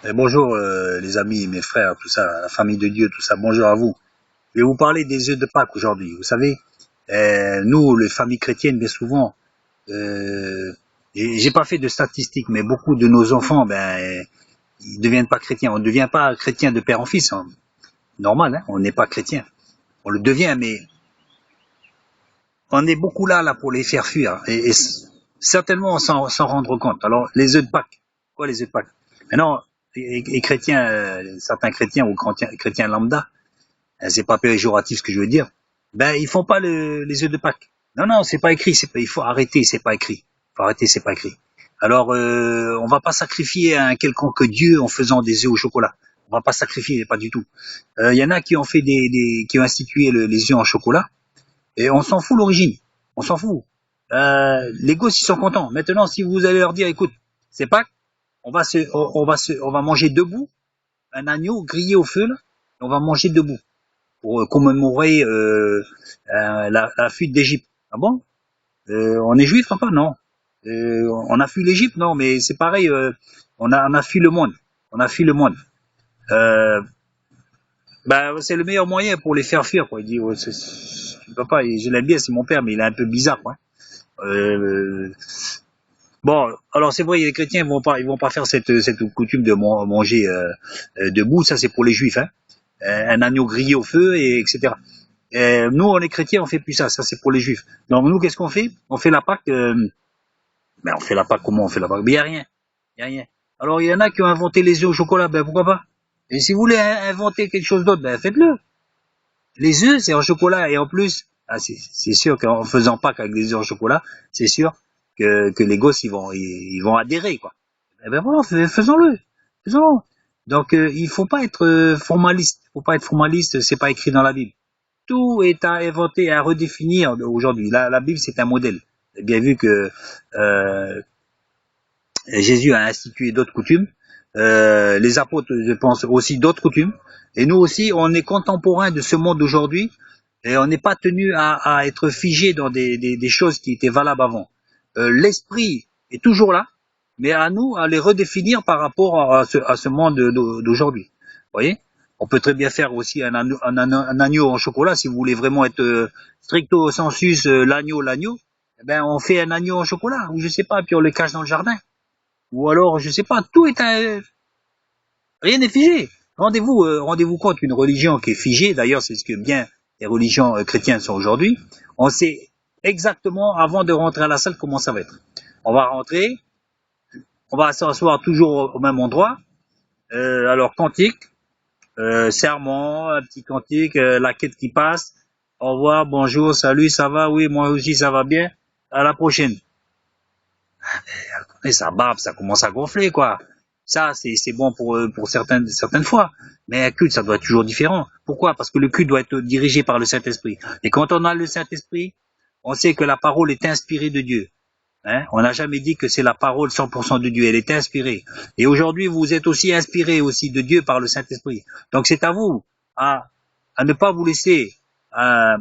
Bonjour les amis, mes frères, tout ça, la famille de Dieu, tout ça, bonjour à vous. Je vais vous parler des œufs de Pâques aujourd'hui. Vous savez, nous, les familles chrétiennes, bien souvent, euh, j'ai pas fait de statistiques, mais beaucoup de nos enfants, ben, ils deviennent pas chrétiens. On ne devient pas chrétien de père en fils, hein. Normal, hein, on n'est pas chrétien. On le devient, mais on est beaucoup là pour les faire fuir. Et certainement s'en rendre compte. Alors, les œufs de Pâques, quoi les œufs de Pâques? Maintenant, et chrétiens, certains chrétiens ou chrétiens lambda, c'est pas péjoratif ce que je veux dire, ben ils font pas les œufs de Pâques. Non, non, c'est pas écrit, il faut arrêter, c'est pas écrit. Il faut arrêter, c'est pas écrit. Alors, on va pas sacrifier un quelconque dieu en faisant des œufs au chocolat. On va pas sacrifier, pas du tout. Il y en a qui ont fait qui ont institué les œufs en chocolat, et on s'en fout l'origine. On s'en fout. Les gosses, ils sont contents. Maintenant, si vous allez leur dire, écoute, c'est Pâques, on va manger debout un agneau grillé au feu, là, et on va manger debout pour commémorer la fuite d'Égypte. Ah bon? On est juif, papa? Non. On a fui l'Égypte? Non, mais c'est pareil. On a fui le monde. On a fui le monde. Euh, Bah, c'est le meilleur moyen pour les faire fuir, quoi. Il dit, ouais, papa, je l'aime bien, c'est mon père, mais il est un peu bizarre, quoi. Euh, bon, alors c'est vrai, les chrétiens ils vont pas faire cette coutume de manger debout. Ça, c'est pour les juifs, hein. Un agneau grillé au feu, et etc. Nous, on est chrétiens, on fait plus ça. Ça, c'est pour les juifs. Donc nous, qu'est-ce qu'on fait? On fait la Pâque. Ben, on fait la Pâque. Comment on fait la Pâque? Mais il y a rien. Il y a rien. Alors il y en a qui ont inventé les œufs au chocolat. Ben pourquoi pas? Et si vous voulez inventer quelque chose d'autre, ben faites-le. Les œufs, c'est en chocolat. Et en plus, ah, c'est sûr qu'en faisant Pâques avec des œufs en chocolat, c'est sûr que les gosses, ils vont adhérer, quoi. Eh ben voilà, faisons-le. Faisons-le. Donc, il faut pas être formaliste. Il faut pas être formaliste, c'est pas écrit dans la Bible. Tout est à inventer, à redéfinir aujourd'hui. La Bible, c'est un modèle. Vous avez bien vu que Jésus a institué d'autres coutumes. Les apôtres, je pense, aussi d'autres coutumes. Et nous aussi, on est contemporains de ce monde d'aujourd'hui et on n'est pas tenu à être figé dans des choses qui étaient valables avant. L'esprit est toujours là, mais à nous à les redéfinir par rapport à ce monde d'aujourd'hui. Vous voyez? On peut très bien faire aussi un agneau en chocolat si vous voulez vraiment être stricto sensus l'agneau. Eh ben on fait un agneau en chocolat ou je sais pas, puis on le cache dans le jardin. Ou alors je sais pas, rien n'est figé. Rendez-vous compte qu'une religion qui est figée, d'ailleurs c'est ce que bien les religions chrétiennes sont aujourd'hui, on sait exactement avant de rentrer à la salle comment ça va être. On va rentrer, on va s'asseoir toujours au même endroit, alors cantique, serment, un petit cantique, la quête qui passe, au revoir, bonjour, salut, ça va, oui, moi aussi ça va bien, à la prochaine. Et ça barbe, ça commence à gonfler, quoi. Ça, c'est bon pour certaines fois. Mais un culte, ça doit être toujours différent. Pourquoi? Parce que le culte doit être dirigé par le Saint-Esprit. Et quand on a le Saint-Esprit, on sait que la parole est inspirée de Dieu. Hein? On n'a jamais dit que c'est la parole 100% de Dieu. Elle est inspirée. Et aujourd'hui, vous êtes aussi inspiré aussi de Dieu par le Saint-Esprit. Donc c'est à vous à ne pas vous laisser euh,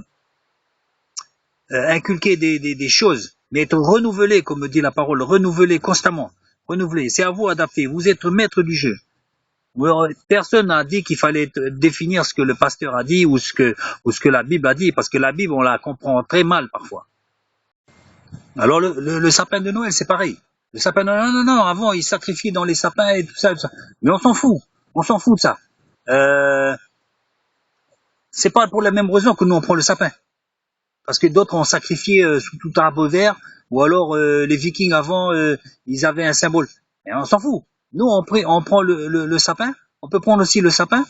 inculquer des choses, mais être renouvelé, comme dit la parole, renouvelé constamment. Renouvelé. C'est à vous d'adapter. Vous êtes maître du jeu. Personne n'a dit qu'il fallait définir ce que le pasteur a dit ou ce que la Bible a dit, parce que la Bible, on la comprend très mal parfois. Alors le sapin de Noël, c'est pareil. Le sapin de Noël, non, non, non, avant, ils sacrifiaient dans les sapins et tout ça, tout ça. Mais on s'en fout. On s'en fout de ça. Euh, c'est pas pour la même raison que nous on prend le sapin. Parce que d'autres ont sacrifié sous tout arbre vert, ou alors les Vikings avant, ils avaient un symbole. Et on s'en fout. Nous, on prend le sapin. On peut prendre aussi le sapin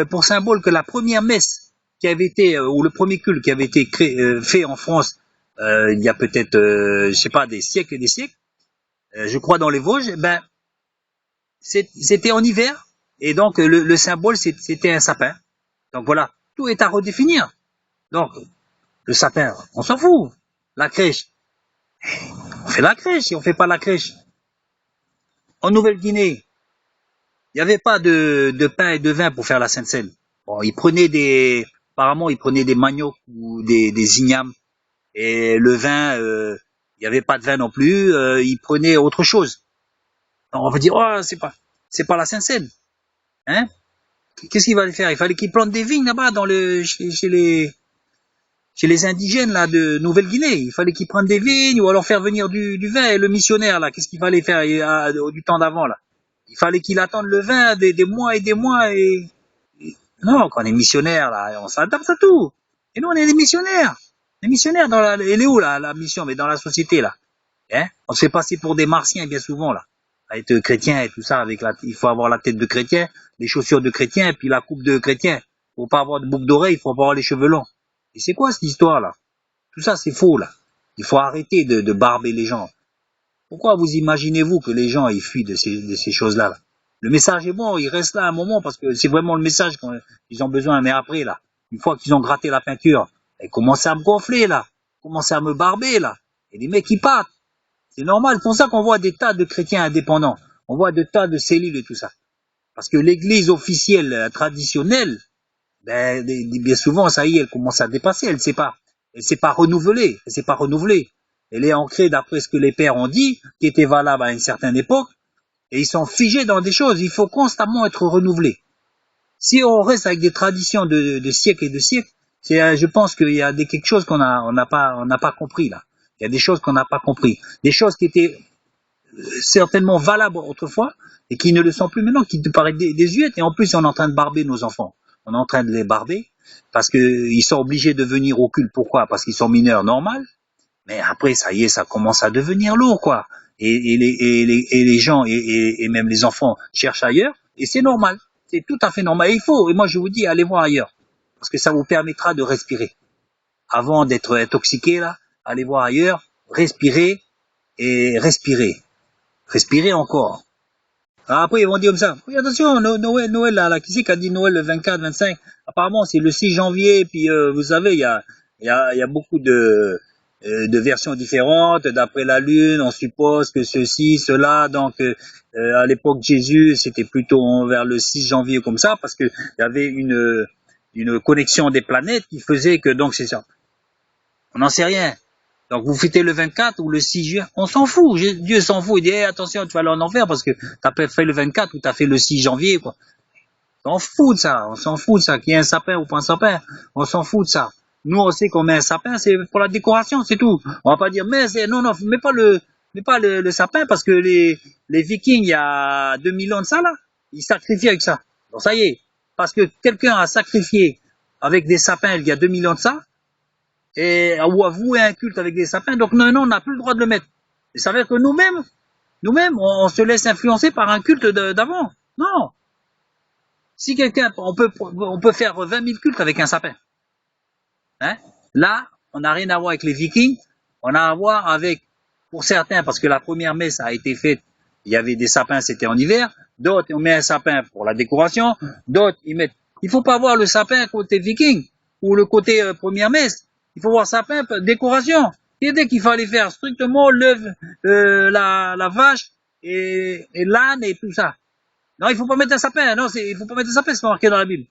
pour symbole que la première messe qui avait été, ou le premier culte qui avait été fait en France il y a peut-être, je sais pas, des siècles et des siècles, je crois dans les Vosges, ben c'était en hiver. Et donc le symbole c'était un sapin. Donc voilà, tout est à redéfinir. Donc le sapin, on s'en fout. La crèche, on fait la crèche. Si on fait pas la crèche, en Nouvelle-Guinée, il n'y avait pas de pain et de vin pour faire la Sainte-Seine. Bon, apparemment, ils prenaient des maniocs ou des ignames. Et le vin, il n'y avait pas de vin non plus. Ils prenaient autre chose. Alors, on va dire, oh, c'est pas. C'est pas la Sainte-Seine. Hein? Qu'est-ce qu'il va faire? Il fallait qu'il plante des vignes là-bas chez les indigènes là de Nouvelle-Guinée. Il fallait qu'ils prennent des vignes ou alors faire venir du vin. Et le missionnaire là, qu'est-ce qu'il fallait faire du temps d'avant là? Il fallait qu'il attende le vin des mois et des mois non, quand on est missionnaire là, on s'adapte à tout. Et nous on est des missionnaires. Les missionnaires elle est où là la mission? Mais dans la société là. Hein? On se fait passer pour des martiens bien souvent là. À être chrétien et tout ça, il faut avoir la tête de chrétien, les chaussures de chrétien et puis la coupe de chrétien. Faut pas avoir de boucle d'oreille, il faut pas avoir les cheveux longs. Et c'est quoi cette histoire là? Tout ça c'est faux là. Il faut arrêter de barber les gens. Pourquoi vous imaginez-vous que les gens ils fuient de ces choses-là là? Le message est bon, il reste là un moment parce que c'est vraiment le message qu'ils ont besoin. Mais après là, une fois qu'ils ont gratté la peinture, ils commencent à me gonfler là, commencent à me barber là. Et les mecs ils partent. C'est normal, c'est pour ça qu'on voit des tas de chrétiens indépendants. On voit des tas de cellules et tout ça. Parce que l'église officielle, traditionnelle, ben, bien souvent, ça y est, elle commence à dépasser, elle s'est pas renouvelée, Elle est ancrée d'après ce que les pères ont dit, qui était valable à une certaine époque, et ils sont figés dans des choses. Il faut constamment être renouvelé. Si on reste avec des traditions de siècles et de siècles, je pense qu'il y a quelque chose qu'on n'a pas compris là. Il y a des choses qu'on n'a pas compris. Des choses qui étaient certainement valables autrefois et qui ne le sont plus maintenant, qui te paraissent désuètes. Et en plus, on est en train de barber nos enfants. On est en train de les barber parce qu'ils sont obligés de venir au culte. Pourquoi? Parce qu'ils sont mineurs, normal. Mais après, ça y est, ça commence à devenir lourd, quoi. Et les gens et même les enfants cherchent ailleurs. Et c'est normal. C'est tout à fait normal. Et et moi je vous dis, allez voir ailleurs. Parce que ça vous permettra de respirer. Avant d'être intoxiqué, là, allez voir ailleurs, respirez et respirez. Respirez encore. Alors après, ils vont dire comme ça. Oui, attention, Noël, là, qui c'est qui a dit Noël le 24, 25? Apparemment, c'est le 6 janvier, puis vous savez, il y a beaucoup de versions différentes. D'après la Lune, on suppose que ceci, cela, donc à l'époque de Jésus, c'était plutôt vers le 6 janvier comme ça, parce que il y avait une connexion des planètes qui faisait que donc c'est ça. On n'en sait rien. Donc vous fêtez le 24 ou le 6 juin, on s'en fout. Dieu s'en fout. Il dit hey, attention, tu vas aller en enfer parce que t'as pas fait le 24 ou t'as fait le 6 janvier, quoi. On s'en fout de ça, qu'il y ait un sapin ou pas un sapin, on s'en fout de ça. Nous on sait qu'on met un sapin, c'est pour la décoration, c'est tout. On va pas dire mais non, mets pas le sapin parce que les Vikings il y a 2000 ans de ça là, ils sacrifiaient avec ça. Donc ça y est, parce que quelqu'un a sacrifié avec des sapins il y a 2000 ans de ça, ou avouer un culte avec des sapins, donc non, on n'a plus le droit de le mettre. Et ça veut dire que nous-mêmes, on se laisse influencer par un culte d'avant. Non. Si quelqu'un, on peut faire 20 000 cultes avec un sapin. Hein? Là, on n'a rien à voir avec les Vikings, on a à voir avec, pour certains, parce que la première messe a été faite, il y avait des sapins, c'était en hiver, d'autres, on met un sapin pour la décoration, d'autres, il faut pas voir le sapin côté Viking, ou le côté première messe. Il faut voir sapin, décoration. Et dès qu'il fallait faire strictement la vache et l'âne et tout ça. Non, il faut pas mettre un sapin. Non, il faut pas mettre un sapin, c'est pas marqué dans la Bible.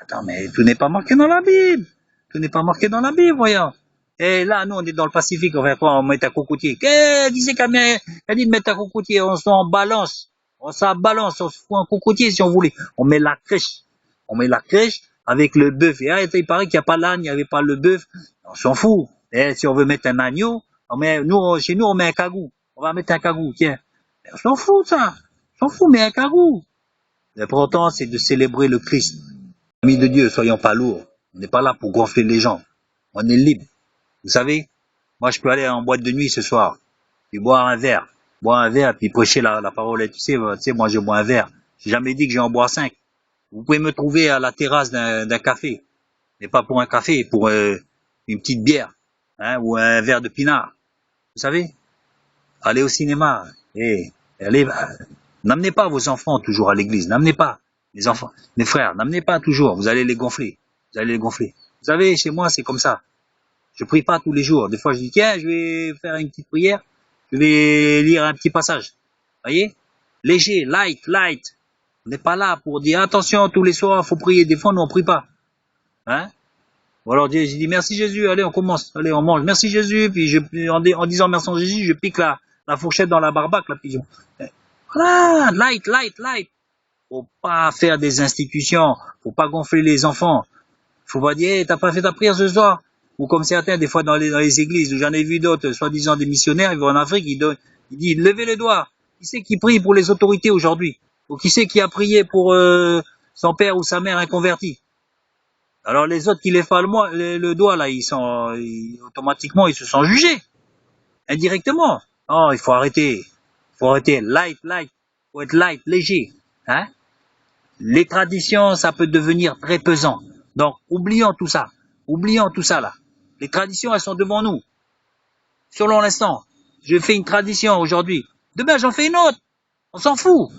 Attends, mais tout n'est pas marqué dans la Bible. Tout n'est pas marqué dans la Bible, voyons. Et là, nous, on est dans le Pacifique, on fait quoi? On met un cocotier. Qu'est-ce qu'il disait qu'elle dit de mettre un cocotier? On s'en balance. On s'en balance, on se fout un cocotier si on voulait. On met la crèche. On met la crèche avec le bœuf. Et il paraît qu'il n'y a pas l'âne, il n'y avait pas le bœuf. On s'en fout. Et si on veut mettre un agneau, chez nous, on met un cagou. On va mettre un cagou, tiens. On s'en fout, ça. On s'en fout, mais un cagou. L'important, c'est de célébrer le Christ. Amis de Dieu, soyons pas lourds. On n'est pas là pour gonfler les gens. On est libre. Vous savez, moi, je peux aller en boîte de nuit ce soir, puis boire un verre, puis prêcher la parole. Et tu sais, moi, je bois un verre. J'ai jamais dit que j'en bois 5. Vous pouvez me trouver à la terrasse d'un café, mais pas pour un café, pour une petite bière, hein, ou un verre de pinard. Vous savez, allez au cinéma, n'amenez pas vos enfants toujours à l'église, n'amenez pas les enfants, mes frères, n'amenez pas toujours, vous allez les gonfler, Vous savez, chez moi, c'est comme ça. Je prie pas tous les jours. Des fois, je dis, tiens, je vais faire une petite prière, je vais lire un petit passage. Voyez? Léger, light. On n'est pas là pour dire, attention, tous les soirs, faut prier. Des fois, nous, on prie pas. Hein? Ou alors, j'ai dit, merci Jésus, allez, on commence. Allez, on mange. Merci Jésus, puis en disant merci Jésus, je pique la fourchette dans la barbaque, là, puis Voilà, light, light, light. Faut pas faire des institutions, faut pas gonfler les enfants. Faut pas dire, hey, t'as pas fait ta prière ce soir. Ou comme certains, des fois dans les églises, où j'en ai vu d'autres, soi-disant des missionnaires, ils vont en Afrique, ils disent, levez le doigt. Qui c'est qui prie pour les autorités aujourd'hui? Ou qui c'est qui a prié pour son père ou sa mère inconverti? Alors les autres qui lèvent pas le doigt, là, automatiquement, ils se sont jugés, indirectement. Oh, il faut arrêter. Faut arrêter. Light, light. Faut être light, léger. Hein? Les traditions, ça peut devenir très pesant. Donc, oublions tout ça. Oublions tout ça, là. Les traditions, elles sont devant nous. Selon l'instant. Je fais une tradition aujourd'hui. Demain, j'en fais une autre. On s'en fout.